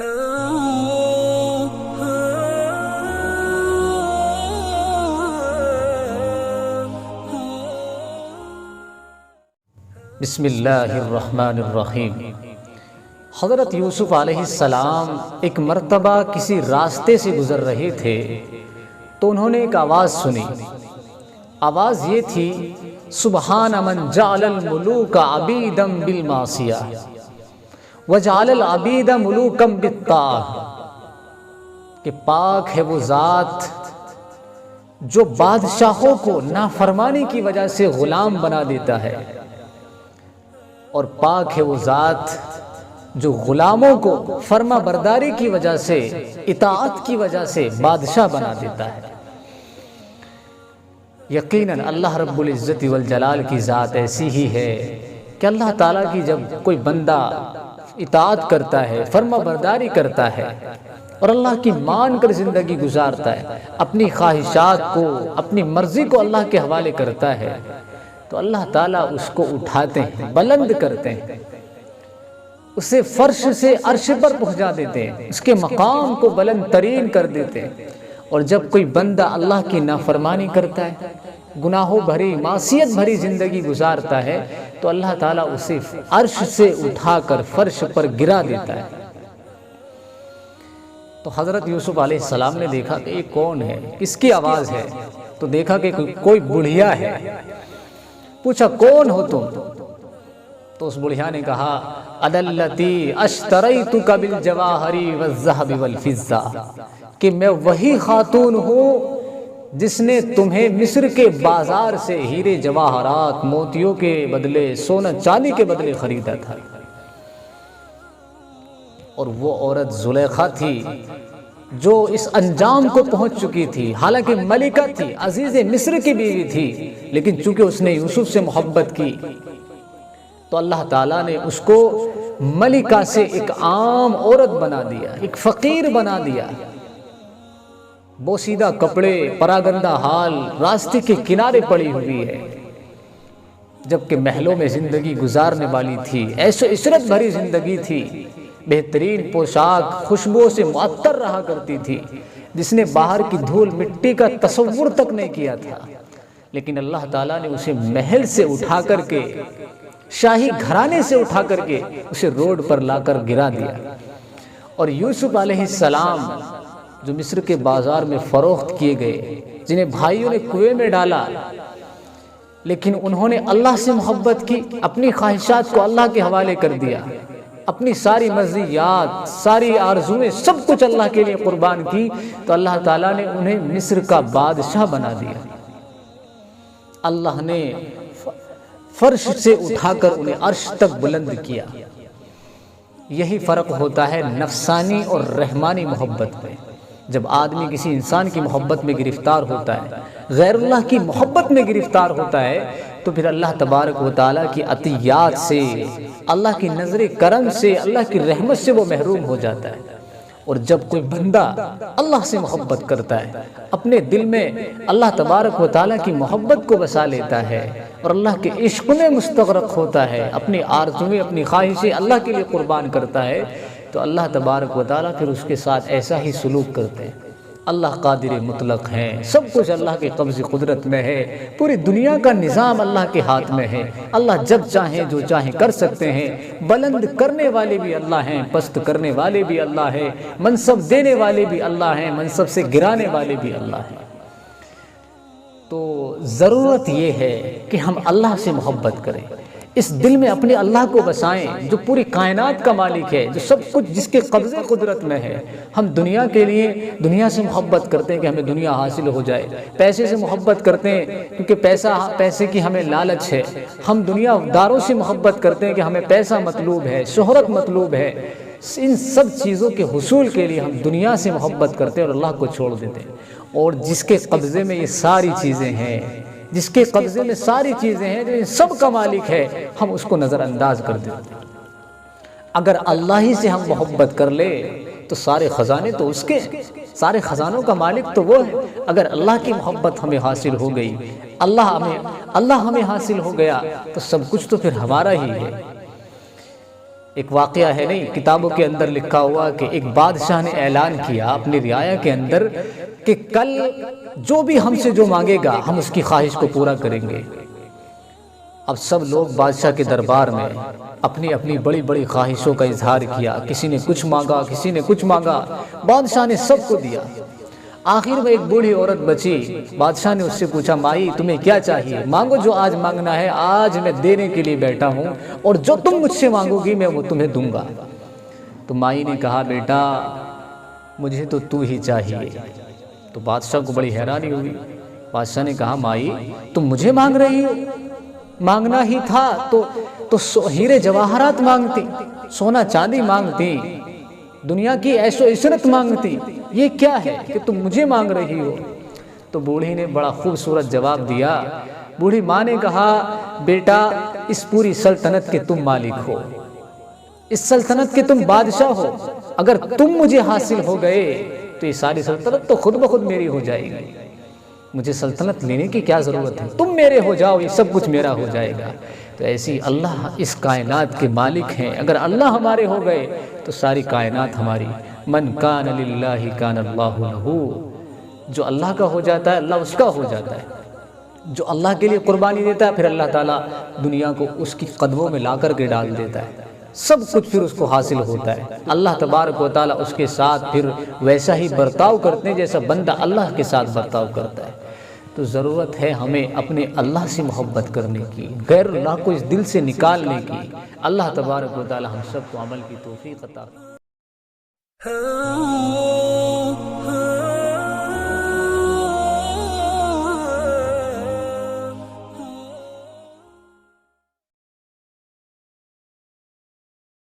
بسم اللہ الرحمن الرحیم۔ حضرت یوسف علیہ السلام ایک مرتبہ کسی راستے سے گزر رہے تھے تو انہوں نے ایک آواز سنی۔ آواز یہ تھی، سبحان من جعل الملوک عبیدا بالمعصیہ وجعل العبید ملوکا بالطاعہ، کہ پاک ہے وہ ذات جو بادشاہوں کو نافرمانی کی وجہ سے غلام بنا دیتا ہے، اور پاک ہے وہ ذات جو غلاموں کو فرما برداری کی وجہ سے، اطاعت کی وجہ سے بادشاہ بنا دیتا ہے۔ یقیناً اللہ رب العزت والجلال کی ذات ایسی ہی ہے کہ اللہ تعالیٰ کی جب کوئی بندہ اطاعت کرتا ہے، فرما برداری کرتا ہے اور اللہ کی مان کر زندگی گزارتا ہے، اپنی خواہشات کو، اپنی مرضی کو اللہ کے حوالے کرتا ہے، تو اللہ تعالیٰ اس کو اٹھاتے ہیں، بلند کرتے ہیں، اسے فرش سے عرش پر پہنچا دیتے ہیں، اس کے مقام کو بلند ترین کر دیتے ہیں۔ اور جب کوئی بندہ اللہ کی نافرمانی کرتا ہے، گناہوں بھری، معصیت بھری زندگی گزارتا ہے، تو اللہ تعالیٰ اسے عرش سے اٹھا کر فرش پر گرا دیتا ہے۔ تو حضرت یوسف علیہ السلام نے دیکھا کہ یہ کون ہے، کس کی آواز ہے؟ تو دیکھا کہ کوئی بڑھیا ہے۔ پوچھا کون ہو تم؟ تو اس بڑھیا نے کہا، اَدَلَّتِي أَشْتَرَيْتُكَ بِالْجَوَاهَرِ وَالذَّهَبِ وَالْفِضَّةِ، کہ میں وہی خاتون ہوں جس نے تمہیں مصر کے بازار سے ہیرے جواہرات، موتیوں کے بدلے، سونا چاندی کے بدلے خریدا تھا۔ اور وہ عورت زلیخا تھی جو اس انجام کو پہنچ چکی تھی، حالانکہ ملکہ تھی، عزیز مصر کی بیوی تھی، لیکن چونکہ اس نے یوسف سے محبت کی تو اللہ تعالیٰ نے اس کو ملکہ سے ایک عام عورت بنا دیا، ایک فقیر بنا دیا، بوسیدہ کپڑے، پراگندہ حال، راستے کے کنارے پڑی ہوئی ہے، جبکہ محلوں میں زندگی گزارنے والی تھی، عیش و عشرت بھری زندگی تھی، بہترین پوشاک، خوشبو سے معطر رہا کرتی تھی، جس نے باہر کی دھول مٹی کا تصور تک نہیں کیا تھا، لیکن اللہ تعالیٰ نے اسے محل سے اٹھا کر کے، شاہی گھرانے سے اٹھا کر کے اسے روڈ پر لا کر گرا دیا۔ اور یوسف علیہ السلام جو مصر کے بازار میں فروخت کیے گئے، جنہیں بھائیوں نے کنویں میں ڈالا، لیکن انہوں نے اللہ سے محبت کی، اپنی خواہشات کو اللہ کے حوالے کر دیا، اپنی ساری مرضیات، ساری آرزویں، سب کچھ اللہ کے لیے قربان کی، تو اللہ تعالیٰ نے انہیں مصر کا بادشاہ بنا دیا۔ اللہ نے فرش سے اٹھا کر انہیں عرش تک بلند کیا۔ یہی فرق ہوتا ہے نفسانی اور رحمانی محبت میں۔ جب آدمی کسی انسان کی محبت میں گرفتار ہوتا ہے، غیر اللہ کی محبت میں گرفتار ہوتا ہے، تو پھر اللہ تبارک و تعالیٰ کی عطیات سے، اللہ کی نظر کرم سے، اللہ کی رحمت سے وہ محروم ہو جاتا ہے۔ اور جب کوئی بندہ اللہ سے محبت کرتا ہے، اپنے دل میں اللہ تبارک و تعالیٰ کی محبت کو بسا لیتا ہے اور اللہ کے عشق میں مستغرق ہوتا ہے، اپنی آرزویں، اپنی خواہشیں اللہ کے لیے قربان کرتا ہے، تو اللہ تبارک و تعالیٰ پھر اس کے ساتھ ایسا ہی سلوک کرتے ہیں۔ اللہ قادر مطلق ہیں، سب کچھ اللہ کے قبض قدرت میں ہے، پوری دنیا کا نظام اللہ کے ہاتھ میں ہے، اللہ جب چاہیں جو چاہیں کر سکتے ہیں، بلند کرنے والے بھی اللہ ہیں، پست کرنے والے بھی اللہ ہیں، منصب دینے والے بھی اللہ ہیں، منصب سے گرانے والے بھی اللہ ہیں۔ تو ضرورت یہ ہے کہ ہم اللہ سے محبت کریں، اس دل میں اپنے اللہ کو بسائیں جو پوری کائنات کا مالک ہے، جو سب کچھ جس کے قبض قدرت میں ہے۔ ہم دنیا کے لیے دنیا سے محبت کرتے ہیں کہ ہمیں دنیا حاصل ہو جائے، پیسے سے محبت کرتے ہیں کیونکہ پیسے کی ہمیں لالچ ہے، ہم دنیا داروں سے محبت کرتے ہیں کہ ہمیں پیسہ مطلوب ہے، شہرت مطلوب ہے۔ ان سب چیزوں کے حصول کے لیے ہم دنیا سے محبت کرتے ہیں اور اللہ کو چھوڑ دیتے ہیں۔ اور جس کے قبضے میں یہ ساری چیزیں ہیں، جس کے قبضے میں ساری چیزیں ہیں، جو ان سب کا مالک ہے، ہم اس کو نظر انداز کر دیتے ہیں۔ اگر اللہ ہی سے ہم محبت کر لے تو سارے خزانے تو اس کے ہیں، سارے خزانوں کا مالک تو وہ ہے۔ اگر اللہ کی محبت ہمیں حاصل ہو گئی، اللہ ہمیں حاصل ہو گیا، تو سب کچھ تو پھر ہمارا ہی ہے۔ ایک واقعہ ہے نہیں، کتابوں کے اندر لکھا ہوا کہ ایک بادشاہ نے اعلان کیا اپنی رعایا کے اندر کہ کل جو بھی ہم سے جو مانگے گا ہم اس کی خواہش کو پورا کریں گے۔ اب سب لوگ بادشاہ کے دربار میں اپنی اپنی بڑی بڑی خواہشوں کا اظہار کیا، کسی نے کچھ مانگا، کسی نے کچھ مانگا، بادشاہ نے سب کو دیا۔ آخر میں ایک بوڑھی عورت بچی، بادشاہ نے اس سے پوچھا مائی تمہیں کیا چاہیے؟ مانگو جو آج مانگنا ہے، آج میں دینے کے لیے بیٹھا ہوں، اور جو تم مجھ سے مانگو گی میں وہ تمہیں دوں گا۔ تو مائی نے کہا بیٹا مجھے تو ہی چاہیے۔ تو بادشاہ کو بڑی حیرانی ہوئی۔ بادشاہ نے کہا مائی تم مجھے مانگ رہی ہو؟ مانگنا ہی تھا تو ہیرے جواہرات مانگتی، سونا چاندی مانگتی، دنیا کی عیش و عشرت مانگتی، یہ کیا ہے کہ تم مجھے مانگ رہی ہو؟ تو بوڑھی نے بڑا خوبصورت جواب دیا۔ بوڑھی ماں نے کہا بیٹا اس پوری سلطنت کے تم مالک ہو، اس سلطنت کے تم بادشاہ ہو، اگر تم مجھے حاصل ہو گئے تو یہ ساری سلطنت تو خود بخود میری ہو جائے گی، مجھے سلطنت لینے کی کیا ضرورت ہے، تم میرے ہو جاؤ یہ سب کچھ میرا ہو جائے گا۔ تو ایسی اللہ اس کائنات کے مالک ہیں، اگر اللہ ہمارے ہو گئے تو ساری کائنات ہماری۔ من کان للہ کان اللہ لہ، جو اللہ کا ہو جاتا ہے اللہ اس کا ہو جاتا ہے، جو اللہ کے لیے قربانی دیتا ہے پھر اللہ تعالیٰ دنیا کو اس کی قدموں میں لا کر کے ڈال دیتا ہے، سب کچھ پھر اس کو حاصل ہوتا ہے۔ اللہ تبارک و تعالیٰ اس کے ساتھ پھر ویسا ہی برتاؤ کرتے ہیں جیسا بندہ اللہ کے ساتھ برتاؤ کرتا ہے۔ تو ضرورت ہے ہمیں اپنے اللہ سے محبت کرنے کی، غیر اللہ کو اس دل سے نکالنے کی۔ اللہ تبارک و تعالیٰ ہم سب کو عمل کی توفیق عطا فرمائے۔